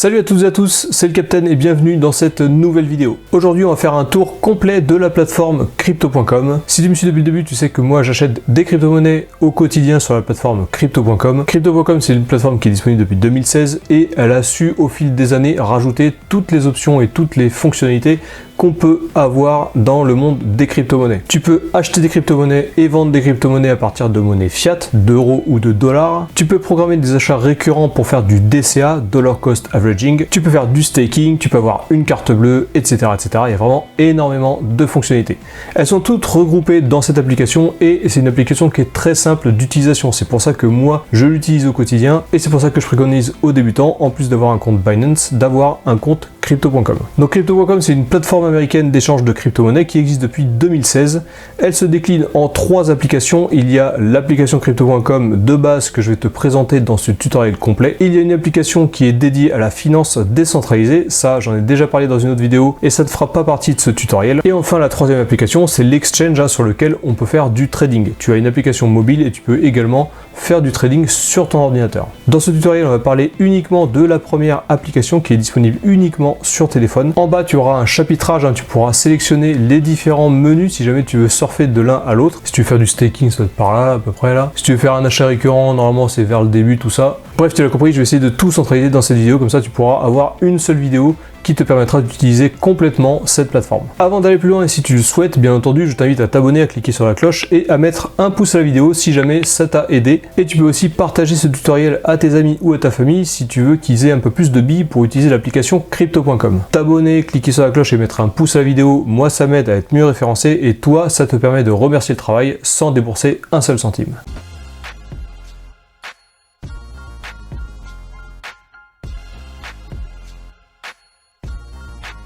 Salut à toutes et à tous, c'est le Captain et bienvenue dans cette nouvelle vidéo. Aujourd'hui on va faire un tour complet de la plateforme Crypto.com. Si tu me suis depuis le début, tu sais que moi j'achète des crypto-monnaies au quotidien sur la plateforme Crypto.com. Crypto.com c'est une plateforme qui est disponible depuis 2016 et elle a su au fil des années rajouter toutes les options et toutes les fonctionnalités qu'on peut avoir dans le monde des crypto-monnaies. Tu peux acheter des crypto-monnaies et vendre des crypto-monnaies à partir de monnaie fiat, d'euros ou de dollars. Tu peux programmer des achats récurrents pour faire du DCA, Dollar Cost Averaging. Tu peux faire du staking, tu peux avoir une carte bleue, etc., etc. Il y a vraiment énormément de fonctionnalités. Elles sont toutes regroupées dans cette application et c'est une application qui est très simple d'utilisation. C'est pour ça que moi, je l'utilise au quotidien et c'est pour ça que je préconise aux débutants, en plus d'avoir un compte Binance, d'avoir un compte Crypto.com. Donc Crypto.com c'est une plateforme américaine d'échange de crypto-monnaies qui existe depuis 2016. Elle se décline en 3 applications. Il y a l'application Crypto.com de base que je vais te présenter dans ce tutoriel complet. Il y a une application qui est dédiée à la finance décentralisée. Ça, j'en ai déjà parlé dans une autre vidéo et ça ne fera pas partie de ce tutoriel. Et enfin, la 3e application, c'est l'exchange sur lequel on peut faire du trading. Tu as une application mobile et tu peux également faire du trading sur ton ordinateur. Dans ce tutoriel, on va parler uniquement de la première application qui est disponible uniquement sur téléphone. En bas, tu auras un chapitrage, tu pourras sélectionner les différents menus si jamais tu veux surfer de l'un à l'autre. Si tu veux faire du staking, ça va être par là, à peu près là. Si tu veux faire un achat récurrent, normalement c'est vers le début, tout ça. Bref, tu l'as compris, je vais essayer de tout centraliser dans cette vidéo, comme ça tu pourras avoir une seule vidéo qui te permettra d'utiliser complètement cette plateforme. Avant d'aller plus loin, et si tu le souhaites, bien entendu, je t'invite à t'abonner, à cliquer sur la cloche et à mettre un pouce à la vidéo si jamais ça t'a aidé. Et tu peux aussi partager ce tutoriel à tes amis ou à ta famille si tu veux qu'ils aient un peu plus de billes pour utiliser l'application Crypto.com. T'abonner, cliquer sur la cloche et mettre un pouce à la vidéo, moi ça m'aide à être mieux référencé et toi ça te permet de remercier le travail sans débourser un seul centime.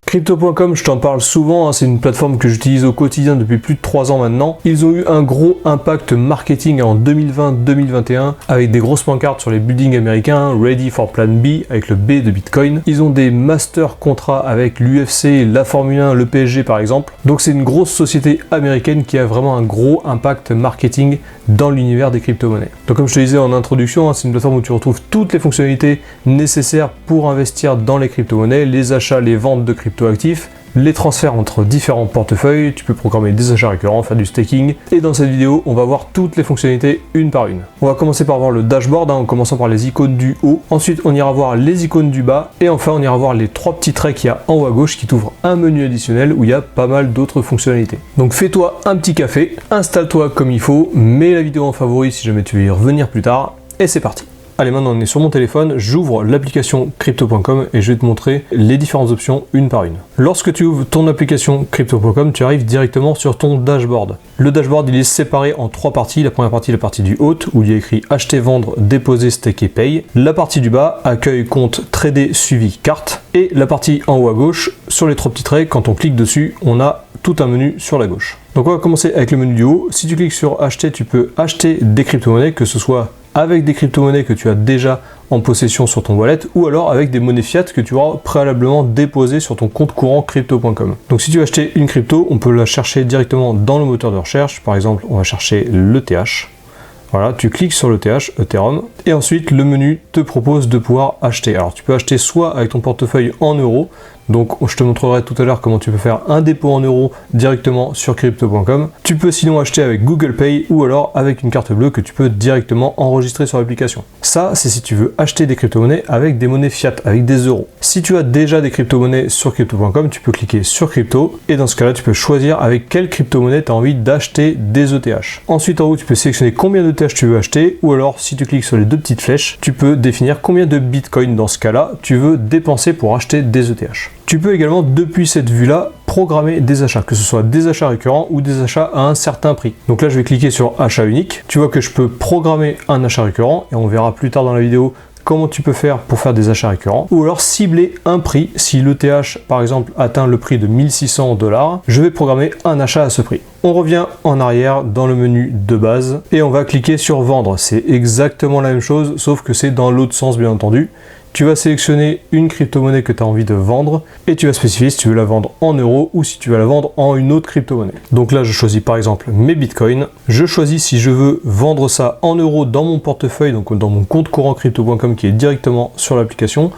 Crypto.com, je t'en parle souvent, c'est une plateforme que j'utilise au quotidien depuis plus de 3 ans maintenant. Ils ont eu un gros impact marketing en 2020-2021 avec des grosses pancartes sur les buildings américains, Ready for Plan B avec le B de Bitcoin. Ils ont des master contrats avec l'UFC, la Formule 1, le PSG par exemple. Donc c'est une grosse société américaine qui a vraiment un gros impact marketing dans l'univers des crypto-monnaies. Donc comme je te disais en introduction, c'est une plateforme où tu retrouves toutes les fonctionnalités nécessaires pour investir dans les crypto-monnaies, les achats, les ventes de crypto actifs, les transferts entre différents portefeuilles, tu peux programmer des achats récurrents, faire du staking, et dans cette vidéo, on va voir toutes les fonctionnalités une par une. On va commencer par voir le dashboard, en commençant par les icônes du haut, ensuite on ira voir les icônes du bas, et enfin on ira voir les 3 petits traits qu'il y a en haut à gauche qui t'ouvrent un menu additionnel où il y a pas mal d'autres fonctionnalités. Donc fais-toi un petit café, installe-toi comme il faut, mets la vidéo en favori si jamais tu veux y revenir plus tard, et c'est parti. Allez, maintenant on est sur mon téléphone, j'ouvre l'application Crypto.com et je vais te montrer les différentes options une par une. Lorsque tu ouvres ton application Crypto.com, tu arrives directement sur ton dashboard. Le dashboard il est séparé en 3 parties. La première partie, la partie du haut où il y a écrit acheter, vendre, déposer, staker, pay. La partie du bas, accueil, compte, trader, suivi, carte. Et la partie en haut à gauche, sur les 3 petits traits, quand on clique dessus, on a tout un menu sur la gauche. Donc on va commencer avec le menu du haut. Si tu cliques sur acheter, tu peux acheter des crypto-monnaies, que ce soit avec des crypto-monnaies que tu as déjà en possession sur ton wallet ou alors avec des monnaies fiat que tu auras préalablement déposées sur ton compte courant Crypto.com. Donc si tu veux acheter une crypto, on peut la chercher directement dans le moteur de recherche. Par exemple, on va chercher l'ETH. Voilà, tu cliques sur l'ETH, Ethereum, et ensuite le menu te propose de pouvoir acheter. Alors tu peux acheter soit avec ton portefeuille en euros, donc je te montrerai tout à l'heure comment tu peux faire un dépôt en euros directement sur Crypto.com. Tu peux sinon acheter avec Google Pay ou alors avec une carte bleue que tu peux directement enregistrer sur l'application. Ça, c'est si tu veux acheter des crypto-monnaies avec des monnaies fiat, avec des euros. Si tu as déjà des crypto-monnaies sur Crypto.com, tu peux cliquer sur Crypto et dans ce cas-là, tu peux choisir avec quelle crypto-monnaie tu as envie d'acheter des ETH. Ensuite, en haut, tu peux sélectionner combien d'ETH tu veux acheter ou alors si tu cliques sur les 2 petites flèches, tu peux définir combien de Bitcoin dans ce cas-là tu veux dépenser pour acheter des ETH. Tu peux également, depuis cette vue-là, programmer des achats, que ce soit des achats récurrents ou des achats à un certain prix. Donc là, je vais cliquer sur achat unique. Tu vois que je peux programmer un achat récurrent et on verra plus tard dans la vidéo comment tu peux faire pour faire des achats récurrents, ou alors cibler un prix. Si l'ETH par exemple atteint le prix de 1600 $, je vais programmer un achat à ce prix. On revient en arrière dans le menu de base et on va cliquer sur vendre. C'est exactement la même chose, sauf que c'est dans l'autre sens bien entendu. Tu vas sélectionner une crypto-monnaie que tu as envie de vendre et tu vas spécifier si tu veux la vendre en euros ou si tu vas la vendre en une autre crypto-monnaie. Donc là, je choisis par exemple mes bitcoins. Je choisis si je veux vendre ça en euros dans mon portefeuille, donc dans mon compte courant Crypto.com qui est directement sur l'application.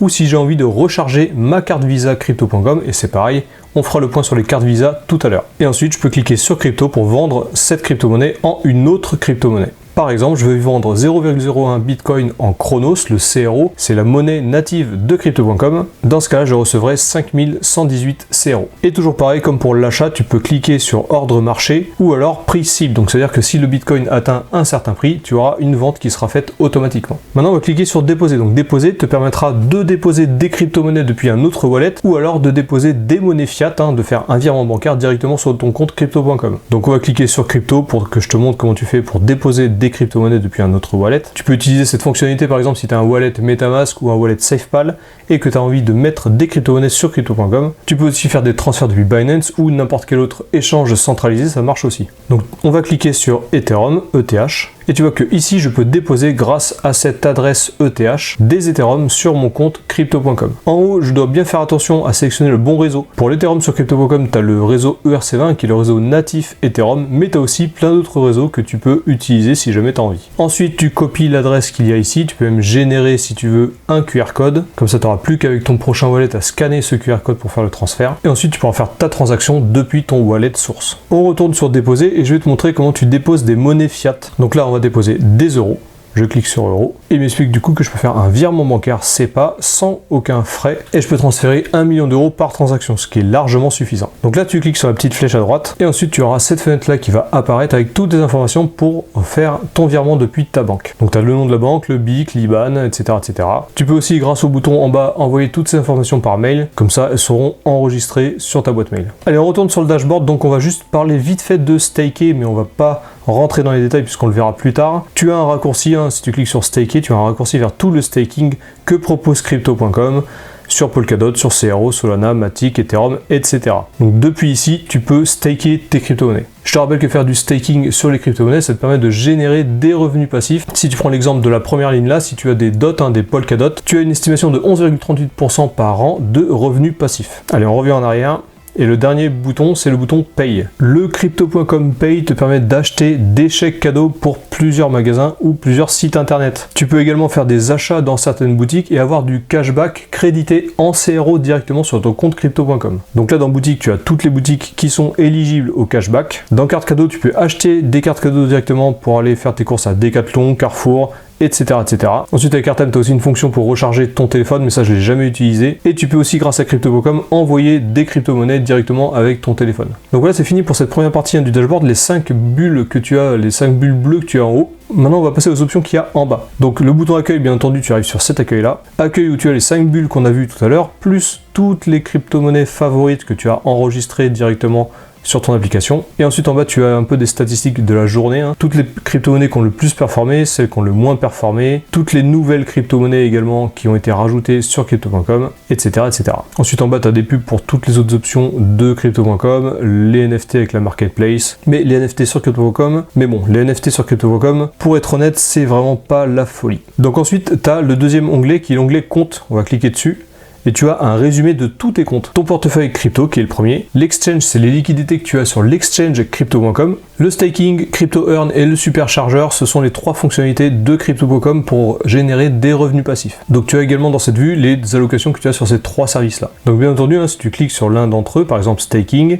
ou si j'ai envie de recharger ma carte Visa Crypto.com, et c'est pareil, on fera le point sur les cartes Visa tout à l'heure. Et ensuite, je peux cliquer sur Crypto pour vendre cette crypto-monnaie en une autre crypto-monnaie. Par exemple, je vais vendre 0,01 Bitcoin en Chronos, le CRO, c'est la monnaie native de Crypto.com. Dans ce cas-là, je recevrai 5118 CRO. Et toujours pareil, comme pour l'achat, tu peux cliquer sur ordre marché ou alors prix cible. Donc, c'est-à-dire que si le Bitcoin atteint un certain prix, tu auras une vente qui sera faite automatiquement. Maintenant, on va cliquer sur déposer. Donc, déposer te permettra de déposer des crypto-monnaies depuis un autre wallet ou alors de déposer des monnaies fiat, de faire un virement bancaire directement sur ton compte Crypto.com. Donc, on va cliquer sur crypto pour que je te montre comment tu fais pour déposer des crypto-monnaies depuis un autre wallet. Tu peux utiliser cette fonctionnalité par exemple si tu as un wallet MetaMask ou un wallet SafePal et que tu as envie de mettre des crypto-monnaies sur Crypto.com. Tu peux aussi faire des transferts depuis Binance ou n'importe quel autre échange centralisé, ça marche aussi. Donc on va cliquer sur Ethereum, ETH, et tu vois que ici je peux déposer grâce à cette adresse ETH des Ethereum sur mon compte Crypto.com. En haut, je dois bien faire attention à sélectionner le bon réseau. Pour l'Ethereum sur Crypto.com, tu as le réseau ERC20 qui est le réseau natif Ethereum, mais tu as aussi plein d'autres réseaux que tu peux utiliser si jamais tu as envie. Ensuite, tu copies l'adresse qu'il y a ici, tu peux même générer si tu veux un QR code, comme ça tu n'auras plus qu'avec ton prochain wallet à scanner ce QR code pour faire le transfert, et ensuite tu pourras faire ta transaction depuis ton wallet source. On retourne sur déposer et je vais te montrer comment tu déposes des monnaies fiat. Donc là, on va déposer des euros. Je clique sur euro et il m'explique du coup que je peux faire un virement bancaire SEPA sans aucun frais et je peux transférer 1 million d'euros par transaction, ce qui est largement suffisant. Donc là, tu cliques sur la petite flèche à droite et ensuite tu auras cette fenêtre là qui va apparaître avec toutes les informations pour faire ton virement depuis ta banque. Donc tu as le nom de la banque, le BIC, l'IBAN, etc., etc. Tu peux aussi, grâce au bouton en bas, envoyer toutes ces informations par mail, comme ça elles seront enregistrées sur ta boîte mail. Allez, on retourne sur le dashboard, donc on va juste parler vite fait de staker, mais on va pas rentrer dans les détails puisqu'on le verra plus tard. Tu as un raccourci, si tu cliques sur staker, tu as un raccourci vers tout le staking que propose Crypto.com sur Polkadot, sur CRO, Solana, Matic, Ethereum, etc. Donc depuis ici, tu peux staker tes crypto-monnaies. Je te rappelle que faire du staking sur les crypto-monnaies, ça te permet de générer des revenus passifs. Si tu prends l'exemple de la première ligne là, si tu as des DOT, des Polkadot, tu as une estimation de 11,38% par an de revenus passifs. Allez, on revient en arrière. Et le dernier bouton, c'est le bouton Pay. Le Crypto.com Pay te permet d'acheter des chèques cadeaux pour plusieurs magasins ou plusieurs sites internet. Tu peux également faire des achats dans certaines boutiques et avoir du cashback crédité en CRO directement sur ton compte Crypto.com. Donc là, dans boutique, tu as toutes les boutiques qui sont éligibles au cashback. Dans carte cadeau, tu peux acheter des cartes cadeaux directement pour aller faire tes courses à Decathlon, Carrefour, etc., etc. Ensuite, avec Airtime, tu as aussi une fonction pour recharger ton téléphone, mais ça, je l'ai jamais utilisé. Et tu peux aussi, grâce à Crypto.com, envoyer des crypto-monnaies directement avec ton téléphone. Donc voilà, c'est fini pour cette première partie du dashboard. Les 5 bulles que tu as, les 5 bulles bleues que tu as en haut. Maintenant, on va passer aux options qu'il y a en bas. Donc le bouton accueil, bien entendu, tu arrives sur cet accueil-là. Accueil où tu as les 5 bulles qu'on a vues tout à l'heure, plus toutes les crypto-monnaies favorites que tu as enregistrées directement sur ton application. Et ensuite en bas tu as un peu des statistiques de la journée, toutes les crypto-monnaies qui ont le plus performé, celles qui ont le moins performé, toutes les nouvelles crypto-monnaies également qui ont été rajoutées sur Crypto.com, etc., etc. Ensuite en bas tu as des pubs pour toutes les autres options de Crypto.com, les NFT avec la marketplace, mais les NFT sur Crypto.com, les NFT sur Crypto.com, pour être honnête, c'est vraiment pas la folie. Donc ensuite tu as le deuxième onglet qui est l'onglet compte, on va cliquer dessus. Et tu as un résumé de tous tes comptes. Ton portefeuille crypto qui est le premier. L'exchange, c'est les liquidités que tu as sur l'exchange Crypto.com. Le staking, Crypto Earn et le superchargeur, ce sont les 3 fonctionnalités de Crypto.com pour générer des revenus passifs. Donc tu as également dans cette vue les allocations que tu as sur ces 3 services-là. Donc bien entendu, si tu cliques sur l'un d'entre eux, par exemple staking,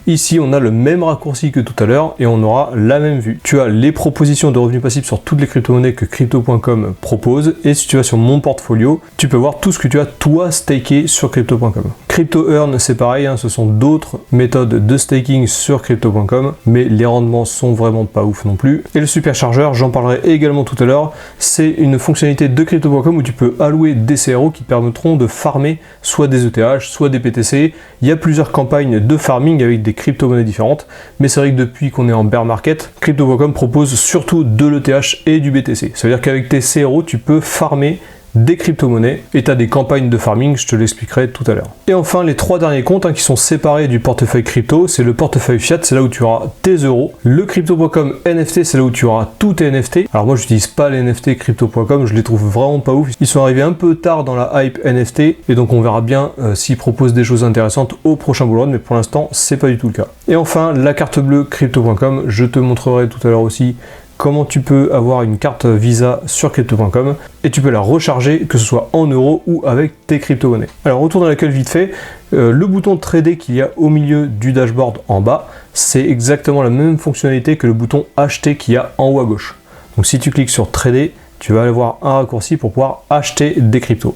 ici, on a le même raccourci que tout à l'heure et on aura la même vue. Tu as les propositions de revenus passifs sur toutes les crypto-monnaies que Crypto.com propose. Et si tu vas sur mon portfolio, tu peux voir tout ce que tu as toi staké sur Crypto.com. Crypto Earn, c'est pareil, ce sont d'autres méthodes de staking sur Crypto.com, mais les rendements sont vraiment pas ouf non plus. Et le superchargeur, j'en parlerai également tout à l'heure, c'est une fonctionnalité de Crypto.com où tu peux allouer des CRO qui te permettront de farmer soit des ETH, soit des PTC. Il y a plusieurs campagnes de farming avec des crypto-monnaies différentes, mais c'est vrai que depuis qu'on est en bear market, Crypto.com propose surtout de l'ETH et du BTC. Ça veut dire qu'avec tes CRO, tu peux farmer des crypto-monnaies et tu as des campagnes de farming, je te l'expliquerai tout à l'heure. Et enfin, les 3 derniers comptes qui sont séparés du portefeuille crypto, c'est le portefeuille fiat, c'est là où tu auras tes euros. Le Crypto.com NFT, c'est là où tu auras tous tes NFT. Alors moi, j'utilise pas les NFT Crypto.com, je les trouve vraiment pas ouf. Ils sont arrivés un peu tard dans la hype NFT et donc on verra bien s'ils proposent des choses intéressantes au prochain bullrun, mais pour l'instant, c'est pas du tout le cas. Et enfin, la carte bleue Crypto.com, je te montrerai tout à l'heure aussi comment tu peux avoir une carte Visa sur crypto.com et tu peux la recharger que ce soit en euros ou avec tes crypto-monnaies. Alors retourne à l'accueil vite fait, le bouton trader qu'il y a au milieu du dashboard en bas, c'est exactement la même fonctionnalité que le bouton acheter qu'il y a en haut à gauche. Donc si tu cliques sur trader, tu vas avoir un raccourci pour pouvoir acheter des cryptos.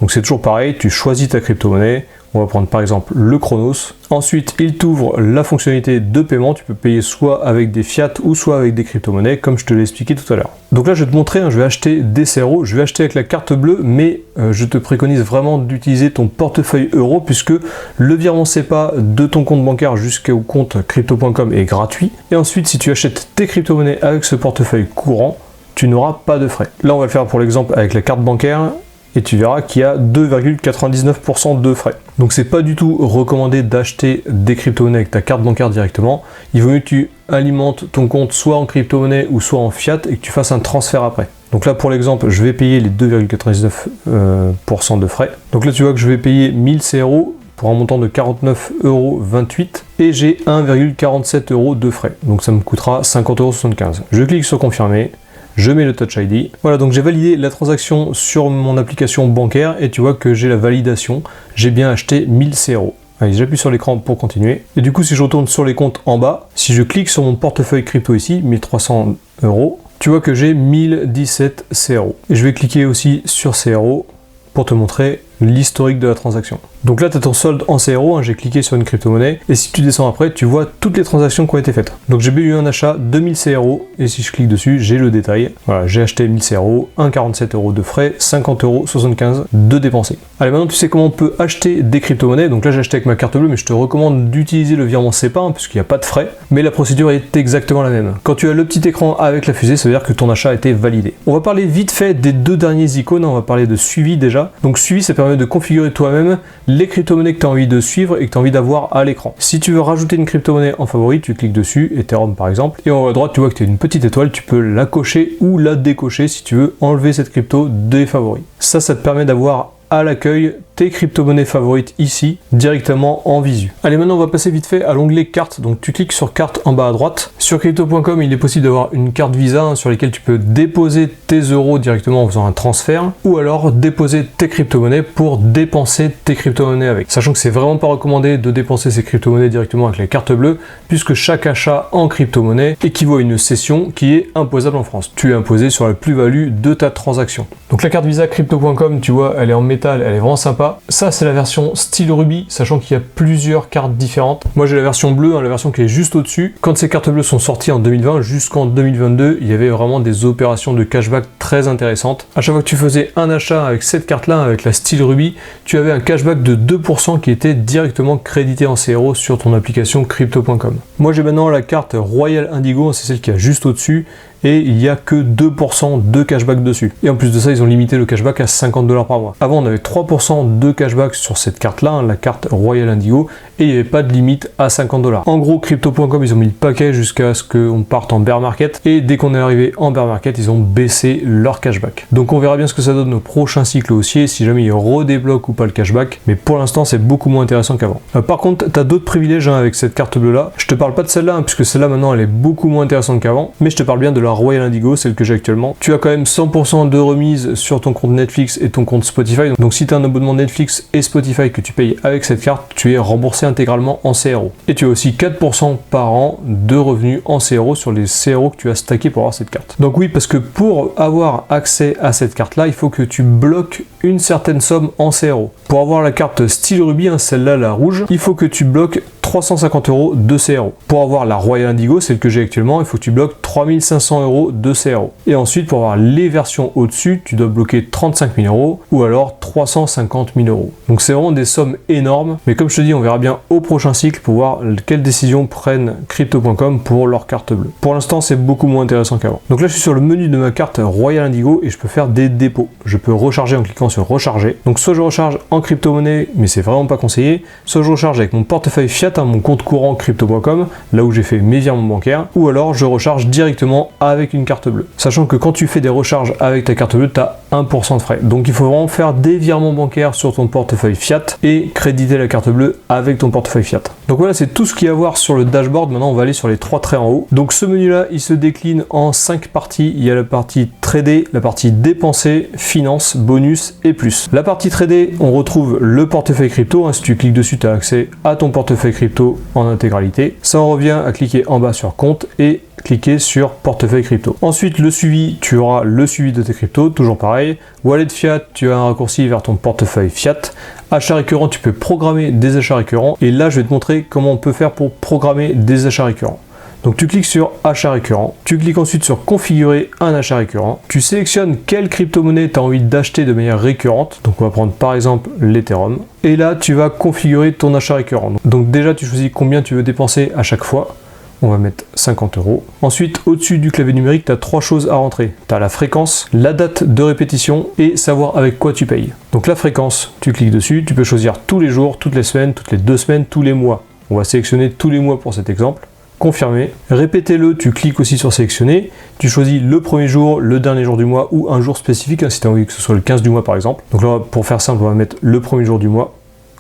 Donc c'est toujours pareil, tu choisis ta crypto-monnaie. On va prendre par exemple le Chronos. Ensuite, il t'ouvre la fonctionnalité de paiement. Tu peux payer soit avec des fiat ou soit avec des crypto-monnaies, comme je te l'ai expliqué tout à l'heure. Donc là, je vais te montrer, je vais acheter des CRO. Je vais acheter avec la carte bleue, mais je te préconise vraiment d'utiliser ton portefeuille euro, puisque le virement SEPA de ton compte bancaire jusqu'au compte crypto.com est gratuit. Et ensuite, si tu achètes tes crypto-monnaies avec ce portefeuille courant, tu n'auras pas de frais. Là, on va le faire pour l'exemple avec la carte bancaire. Et tu verras qu'il y a 2,99% de frais. Donc c'est pas du tout recommandé d'acheter des crypto-monnaies avec ta carte bancaire directement. Il vaut mieux que tu alimentes ton compte soit en crypto-monnaie ou soit en fiat et que tu fasses un transfert après. Donc là pour l'exemple, je vais payer les 2,99% de frais. Donc là tu vois que je vais payer 1000 CRO pour un montant de 49,28 € et j'ai 1,47 € de frais. Donc ça me coûtera 50,75 €. Je clique sur confirmer. Je mets le Touch ID. Voilà, donc j'ai validé la transaction sur mon application bancaire et tu vois que j'ai la validation. J'ai bien acheté 1000 CRO. Allez, j'appuie sur l'écran pour continuer. Et du coup, si je retourne sur les comptes en bas, si je clique sur mon portefeuille crypto ici, 1300 €, tu vois que j'ai 1017 CRO. Et je vais cliquer aussi sur CRO pour te montrer l'historique de la transaction. Donc là, tu as ton solde en CRO, j'ai cliqué sur une crypto-monnaie, et si tu descends après, tu vois toutes les transactions qui ont été faites. Donc j'ai eu un achat de 1000 CRO, et si je clique dessus, j'ai le détail. Voilà, j'ai acheté 1000 CRO, 1,47 € de frais, 50,75 € de dépensés. Allez, maintenant tu sais comment on peut acheter des crypto-monnaies. Donc là, j'ai acheté avec ma carte bleue, mais je te recommande d'utiliser le virement SEPA, puisqu'il n'y a pas de frais, mais la procédure est exactement la même. Quand tu as le petit écran avec la fusée, ça veut dire que ton achat a été validé. On va parler vite fait des deux derniers icônes, on va parler de suivi déjà. Donc suivi, ça permet de configurer toi-même les crypto-monnaies que tu as envie de suivre et que tu as envie d'avoir à l'écran. Si tu veux rajouter une crypto-monnaie en favori, tu cliques dessus, Ethereum par exemple, et en haut à droite, tu vois que tu as une petite étoile, tu peux la cocher ou la décocher si tu veux enlever cette crypto des favoris. Ça te permet d'avoir à l'accueil tes crypto-monnaies favorites ici, directement en visu. Allez, maintenant on va passer vite fait à l'onglet carte. Donc tu cliques sur carte en bas à droite. Sur crypto.com, il est possible d'avoir une carte Visa sur laquelle tu peux déposer tes euros directement en faisant un transfert, ou alors déposer tes crypto-monnaies pour dépenser tes crypto-monnaies avec. Sachant que c'est vraiment pas recommandé de dépenser ces crypto-monnaies directement avec la carte bleue, puisque chaque achat en crypto-monnaie équivaut à une cession qui est imposable en France. Tu es imposé sur la plus-value de ta transaction. Donc la carte Visa crypto.com, tu vois, elle est en métal, elle est vraiment sympa. Ça, c'est la version style rubis, sachant qu'il y a plusieurs cartes différentes. Moi, j'ai la version bleue, la version qui est juste au-dessus. Quand ces cartes bleues sont sorties en 2020 jusqu'en 2022, il y avait vraiment des opérations de cashback très intéressantes. À chaque fois que tu faisais un achat avec cette carte-là, avec la style rubis, tu avais un cashback de 2% qui était directement crédité en CRO sur ton application crypto.com. Moi, j'ai maintenant la carte Royal Indigo, c'est celle qui est juste au-dessus, et il n'y a que 2% de cashback dessus. Et en plus de ça, ils ont limité le cashback à 50 $ par mois. Avant, on avait 3% de cashback sur cette carte-là, la carte Royal Indigo, et il n'y avait pas de limite à 50 $. En gros, crypto.com, ils ont mis le paquet jusqu'à ce qu'on parte en bear market, et dès qu'on est arrivé en bear market, ils ont baissé leur cashback. Donc on verra bien ce que ça donne au prochain cycle haussier, si jamais ils redébloquent ou pas le cashback, mais pour l'instant, c'est beaucoup moins intéressant qu'avant. Par contre, tu as d'autres privilèges avec cette carte bleue-là. Je te parle pas de celle-là, puisque celle-là, maintenant, elle est beaucoup moins intéressante qu'avant, mais je te parle bien de la Royal Indigo, celle que j'ai actuellement. Tu as quand même 100% de remise sur ton compte Netflix et ton compte Spotify. Donc si tu as un abonnement Netflix et Spotify que tu payes avec cette carte, tu es remboursé intégralement en CRO. Et tu as aussi 4% par an de revenus en CRO sur les CRO que tu as stacké pour avoir cette carte. Donc oui, parce que pour avoir accès à cette carte-là, il faut que tu bloques une certaine somme en CRO. Pour avoir la carte style rubis, celle-là, la rouge, il faut que tu bloques 350 € de CRO. Pour avoir la Royal Indigo, celle que j'ai actuellement, il faut que tu bloques 3500 € de CRO. Et ensuite, pour avoir les versions au-dessus, tu dois bloquer 35 000 € ou alors 350 000 €. Donc c'est vraiment des sommes énormes. Mais comme je te dis, on verra bien au prochain cycle pour voir quelles décisions prennent crypto.com pour leur carte bleue. Pour l'instant, c'est beaucoup moins intéressant qu'avant. Donc là, je suis sur le menu de ma carte Royal Indigo et je peux faire des dépôts. Je peux recharger en cliquant sur recharger. Donc soit je recharge en crypto-monnaie, mais c'est vraiment pas conseillé, soit je recharge avec mon portefeuille fiat, mon compte courant crypto.com, là où j'ai fait mes virements bancaires, ou alors je recharge directement avec une carte bleue. Sachant que quand tu fais des recharges avec ta carte bleue, tu as 1% de frais. Donc il faut vraiment faire des virements bancaires sur ton portefeuille fiat et créditer la carte bleue avec ton portefeuille fiat. Donc voilà, c'est tout ce qu'il y a à voir sur le dashboard. Maintenant on va aller sur les 3 traits en haut. Donc ce menu là, il se décline en 5 parties. Il y a la partie trader, la partie dépenser, finance, bonus et plus. La partie trader, on retrouve le portefeuille crypto. Si tu cliques dessus, tu as accès à ton portefeuille crypto en intégralité. Ça en revient à cliquer en bas sur compte et cliquer sur portefeuille crypto. Ensuite, le suivi, tu auras le suivi de tes cryptos, toujours pareil. Wallet fiat, tu as un raccourci vers ton portefeuille fiat. Achat récurrent, tu peux programmer des achats récurrents. Et là, je vais te montrer comment on peut faire pour programmer des achats récurrents. Donc tu cliques sur achat récurrent, tu cliques ensuite sur configurer un achat récurrent, tu sélectionnes quelle crypto-monnaie tu as envie d'acheter de manière récurrente, donc on va prendre par exemple l'Ethereum, et là tu vas configurer ton achat récurrent. Donc déjà tu choisis combien tu veux dépenser à chaque fois, on va mettre 50 €. Ensuite, au-dessus du clavier numérique, tu as 3 choses à rentrer. Tu as la fréquence, la date de répétition et savoir avec quoi tu payes. Donc la fréquence, tu cliques dessus, tu peux choisir tous les jours, toutes les semaines, toutes les 2 semaines, tous les mois. On va sélectionner tous les mois pour cet exemple. Confirmer. Répétez-le, tu cliques aussi sur sélectionner. Tu choisis le premier jour, le dernier jour du mois ou un jour spécifique, si tu as envie que ce soit le 15 du mois par exemple. Donc là, pour faire simple, on va mettre le premier jour du mois.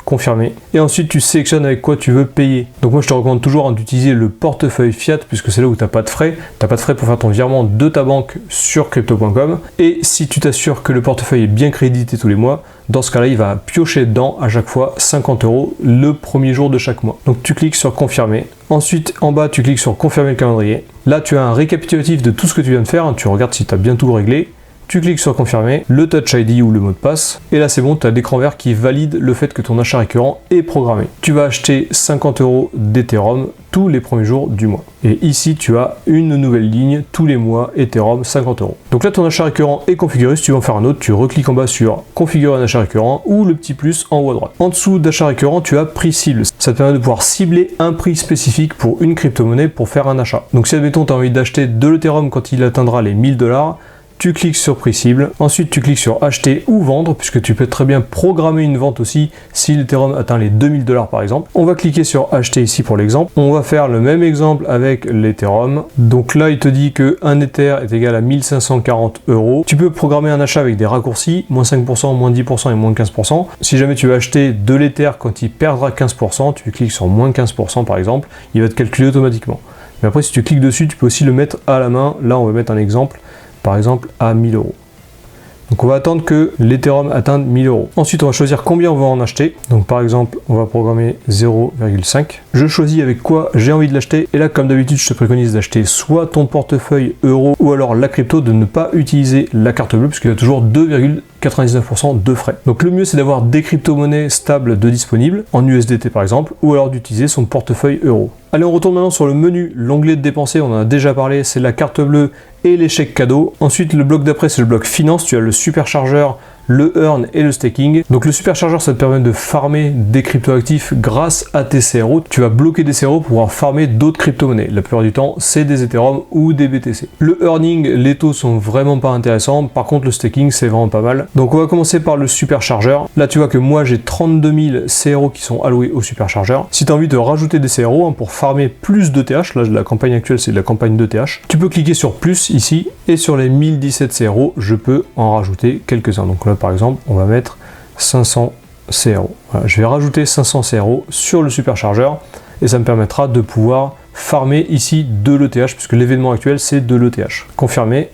Confirmer. Et ensuite, tu sélectionnes avec quoi tu veux payer. Donc moi, je te recommande toujours d'utiliser le portefeuille fiat puisque c'est là où tu n'as pas de frais. Tu n'as pas de frais pour faire ton virement de ta banque sur crypto.com. Et si tu t'assures que le portefeuille est bien crédité tous les mois, dans ce cas-là, il va piocher dedans à chaque fois 50 € le premier jour de chaque mois. Donc tu cliques sur confirmer. Ensuite, en bas, tu cliques sur confirmer le calendrier. Là, tu as un récapitulatif de tout ce que tu viens de faire. Tu regardes si tu as bien tout réglé. Tu cliques sur confirmer, le Touch ID ou le mot de passe, et là c'est bon, tu as l'écran vert qui valide le fait que ton achat récurrent est programmé. Tu vas acheter 50 € d'Ethereum tous les premiers jours du mois. Et ici tu as une nouvelle ligne tous les mois, Ethereum 50 €. Donc là ton achat récurrent est configuré. Si tu veux en faire un autre, tu recliques en bas sur configurer un achat récurrent ou le petit plus en haut à droite. En dessous d'achat récurrent, tu as prix cible. Ça te permet de pouvoir cibler un prix spécifique pour une crypto-monnaie pour faire un achat. Donc si admettons tu as envie d'acheter de l'Ethereum quand il atteindra les 1000 $, tu cliques sur prix cible, ensuite tu cliques sur acheter ou vendre, puisque tu peux très bien programmer une vente aussi si l'Ethereum atteint les 2000 $ par exemple. On va cliquer sur acheter ici pour l'exemple. On va faire le même exemple avec l'Ethereum. Donc là, il te dit que un Ether est égal à 1540 €. Tu peux programmer un achat avec des raccourcis, moins 5%, moins 10% et moins 15%. Si jamais tu veux acheter de l'Ether quand il perdra 15%, tu cliques sur moins 15% par exemple, il va te calculer automatiquement. Mais après, si tu cliques dessus, tu peux aussi le mettre à la main. Là, on va mettre un exemple. Par exemple à 1000 €. Donc on va attendre que l'Ethereum atteigne 1000 €. Ensuite on va choisir combien on va en acheter. Donc par exemple on va programmer 0,5. Je choisis avec quoi j'ai envie de l'acheter. Et là comme d'habitude je te préconise d'acheter soit ton portefeuille euro ou alors la crypto, de ne pas utiliser la carte bleue puisqu'il y a toujours 2,99% de frais. Donc le mieux c'est d'avoir des crypto-monnaies stables de disponibles, en USDT par exemple, ou alors d'utiliser son portefeuille euro. Allez, on retourne maintenant sur le menu, l'onglet de dépenser, on en a déjà parlé, c'est la carte bleue et les chèques cadeaux. Ensuite, le bloc d'après, c'est le bloc finance, tu as le superchargeur, le earn et le staking. Donc le superchargeur, ça te permet de farmer des cryptoactifs grâce à tes CRO. Tu vas bloquer des CRO pour pouvoir farmer d'autres crypto-monnaies. La plupart du temps, c'est des Ethereum ou des BTC. Le earning, les taux sont vraiment pas intéressants. Par contre, le staking, c'est vraiment pas mal. Donc on va commencer par le superchargeur. Là, tu vois que moi, j'ai 32 000 CRO qui sont alloués au superchargeur. Si tu as envie de rajouter des CRO pour farmer plus de TH, là, la campagne actuelle, c'est de la campagne de TH, tu peux cliquer sur plus ici et sur les 1017 CRO, je peux en rajouter quelques-uns. Donc là, par exemple, on va mettre 500 CRO. Voilà, je vais rajouter 500 CRO sur le superchargeur et ça me permettra de pouvoir farmer ici de l'ETH puisque l'événement actuel c'est de l'ETH. Confirmer,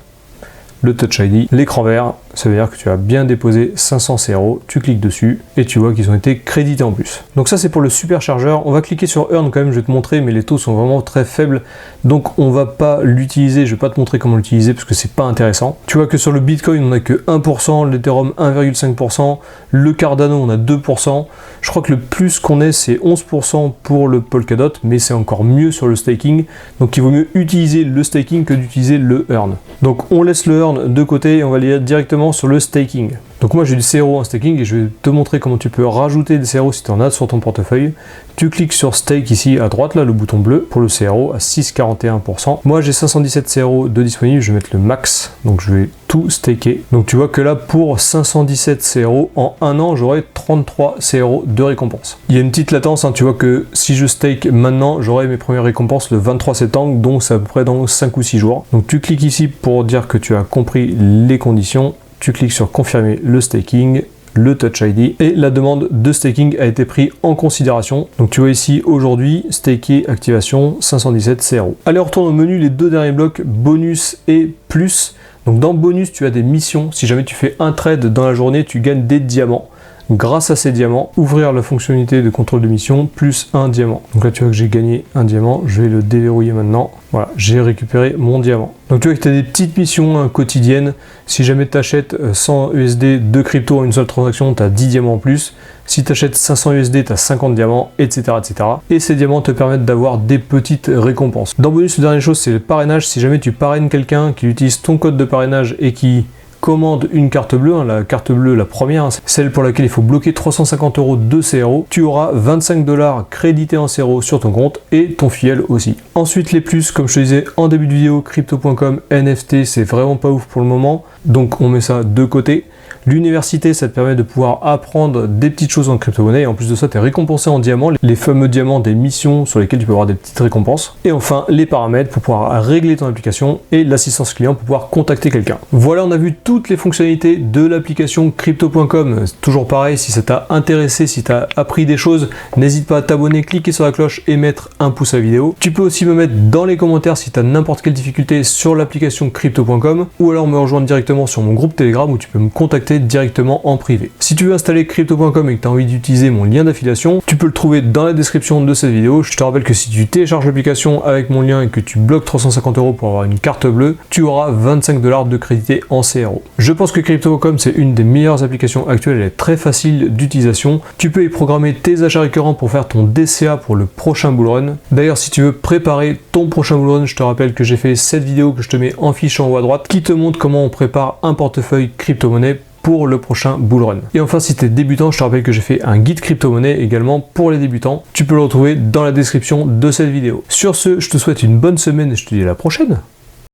le Touch ID, l'écran vert, ça veut dire que tu as bien déposé 500 CRO, tu cliques dessus et tu vois qu'ils ont été crédités en plus. Donc ça c'est pour le superchargeur. On va cliquer sur Earn quand même, je vais te montrer, mais les taux sont vraiment très faibles, donc on va pas l'utiliser, je vais pas te montrer comment l'utiliser parce que c'est pas intéressant. Tu vois que sur le Bitcoin on a que 1%, l'Ethereum 1,5%, le Cardano on a 2%, je crois que le plus qu'on ait c'est 11% pour le Polkadot, mais c'est encore mieux sur le staking, donc il vaut mieux utiliser le staking que d'utiliser le Earn. Donc on laisse le Earn de côté et on va aller directement sur le staking. Donc moi j'ai du CRO en staking et je vais te montrer comment tu peux rajouter des CRO si tu en as sur ton portefeuille. Tu cliques sur stake ici à droite, là le bouton bleu pour le CRO à 6,41%. Moi j'ai 517 CRO de disponibles, je vais mettre le max, donc je vais tout staker. Donc tu vois que là pour 517 CRO en un an j'aurai 33 CRO de récompense. Il y a une petite latence, hein, tu vois que si je stake maintenant j'aurai mes premières récompenses le 23 septembre, donc c'est à peu près dans 5 ou 6 jours. Donc tu cliques ici pour dire que tu as compris les conditions. tu cliques sur confirmer le staking, le Touch ID et la demande de staking a été prise en considération. Donc tu vois ici aujourd'hui, staker activation 517 CRO. Allez, on retourne au menu, les deux derniers blocs, bonus et plus. Donc dans bonus, tu as des missions. Si jamais tu fais un trade dans la journée, tu gagnes des diamants. Grâce à ces diamants, ouvrir la fonctionnalité de contrôle de mission plus un diamant. Donc là tu vois que j'ai gagné un diamant, je vais le déverrouiller maintenant. Voilà, j'ai récupéré mon diamant. Donc tu vois que tu as des petites missions quotidiennes. Si jamais tu achètes 100 USD de crypto en une seule transaction, tu as 10 diamants en plus. Si tu achètes 500 USD, tu as 50 diamants, etc., etc. Et ces diamants te permettent d'avoir des petites récompenses. Dans bonus, la dernière chose, c'est le parrainage. Si jamais tu parraines quelqu'un qui utilise ton code de parrainage et qui commande une carte bleue, la carte bleue, la première, celle pour laquelle il faut bloquer 350 € de CRO, tu auras 25 $ crédités en CRO sur ton compte et ton filleul aussi. Ensuite, les plus, comme je te disais en début de vidéo, crypto.com, NFT, c'est vraiment pas ouf pour le moment, donc on met ça de côté. L'université, ça te permet de pouvoir apprendre des petites choses en crypto-monnaie et en plus de ça, tu es récompensé en diamants, les fameux diamants des missions sur lesquelles tu peux avoir des petites récompenses. Et enfin, les paramètres pour pouvoir régler ton application et l'assistance client pour pouvoir contacter quelqu'un. Voilà, on a vu toutes les fonctionnalités de l'application crypto.com. Toujours pareil, si ça t'a intéressé, si tu as appris des choses, n'hésite pas à t'abonner, cliquer sur la cloche et mettre un pouce à la vidéo. Tu peux aussi me mettre dans les commentaires si tu as n'importe quelle difficulté sur l'application crypto.com ou alors me rejoindre directement sur mon groupe Telegram où tu peux me contacter directement en privé. Si tu veux installer crypto.com et que tu as envie d'utiliser mon lien d'affiliation, tu peux le trouver dans la description de cette vidéo. Je te rappelle que si tu télécharges l'application avec mon lien et que tu bloques 350 € pour avoir une carte bleue, tu auras 25 $ de crédité en CRO. Je pense que crypto.com c'est une des meilleures applications actuelles, elle est très facile d'utilisation. Tu peux y programmer tes achats récurrents pour faire ton DCA pour le prochain bullrun. D'ailleurs, si tu veux préparer ton prochain bullrun, je te rappelle que j'ai fait cette vidéo que je te mets en fiche en haut à droite qui te montre comment on prépare un portefeuille crypto-monnaie pour le prochain bullrun. Et enfin, si tu es débutant, je te rappelle que j'ai fait un guide crypto-monnaie également pour les débutants. Tu peux le retrouver dans la description de cette vidéo. Sur ce, je te souhaite une bonne semaine et je te dis à la prochaine.